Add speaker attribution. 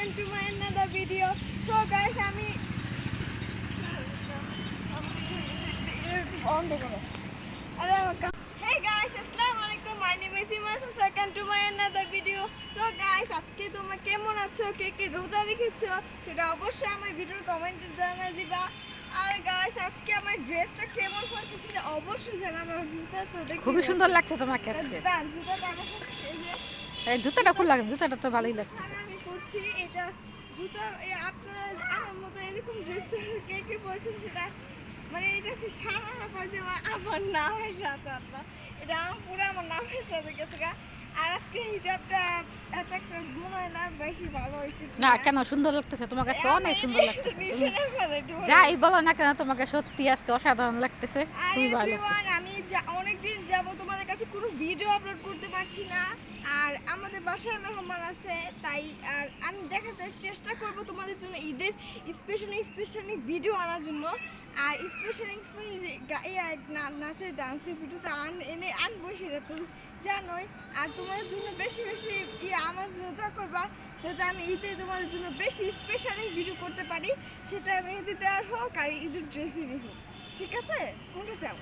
Speaker 1: welcome to my another video. So guys, আমি Hey guys, আসসালামু আলাইকুম. My name is Iman. So welcome to my another video. So guys, আজকে তোমরা কেমন আছো? কে কে রোজা রেখেছো? সেটা অবশ্যই আমার ভিডিওর কমেন্টে জানিয়ে দিবা. আর গাইস, আজকে আমার ড্রেসটা কেমন হচ্ছে সেটা অবশ্যই জানাবে. জুতা তো দেখি
Speaker 2: খুবই সুন্দর লাগছে তোমাকে আজকে।
Speaker 1: জুতাটা আমার এই যে
Speaker 2: এই জুতাটা খুব লাগে, জুতাটা তো ভালোই লাগতেছে।
Speaker 1: আমি করছি এটা জুতা আপনারা আমার মতো এরকম ড্রেস কে কে পরছেন সেটা মানে এটা হচ্ছে সারা পাজামা আমার নামের সাথে আপনার এটা পুরো আমার নামের সাথে গেছে গা। আর আজকে হিজাবটা এত একটা মনে হয় না বেশি ভালো হয়েছে
Speaker 2: না কেন, সুন্দর লাগতেছে তোমার কাছে, অনেক সুন্দর লাগতেছে। তুমি যাই বলো না কেন, তোমাকে সত্যি আজকে অসাধারণ লাগতেছে, খুবই ভালো লাগতেছে।
Speaker 1: আমি অনেকদিন যাব তোমাদের কাছে কোনো ভিডিও আপলোড করতে পারছি না। আর আমাদের বাসায় মেহমান আছে, তাই আর আমি দেখাতে চেষ্টা করব তোমাদের জন্য ঈদের স্পেশালি ভিডিও আনার জন্য। আর স্পেশালি নাচের ডান্সের ভিডিও তো এনে আনবো, সেটা তো জানোই। আর তোমাদের জন্য বেশি আমার জন্য দোয়া করবা যাতে আমি ঈদে তোমাদের জন্য বেশি স্পেশালি ভিডিও করতে পারি, সেটা মেহেদি দেওয়ার হোক আর ঈদের ড্রেসেরই হোক। ঠিক আছে, কোনটা চাও?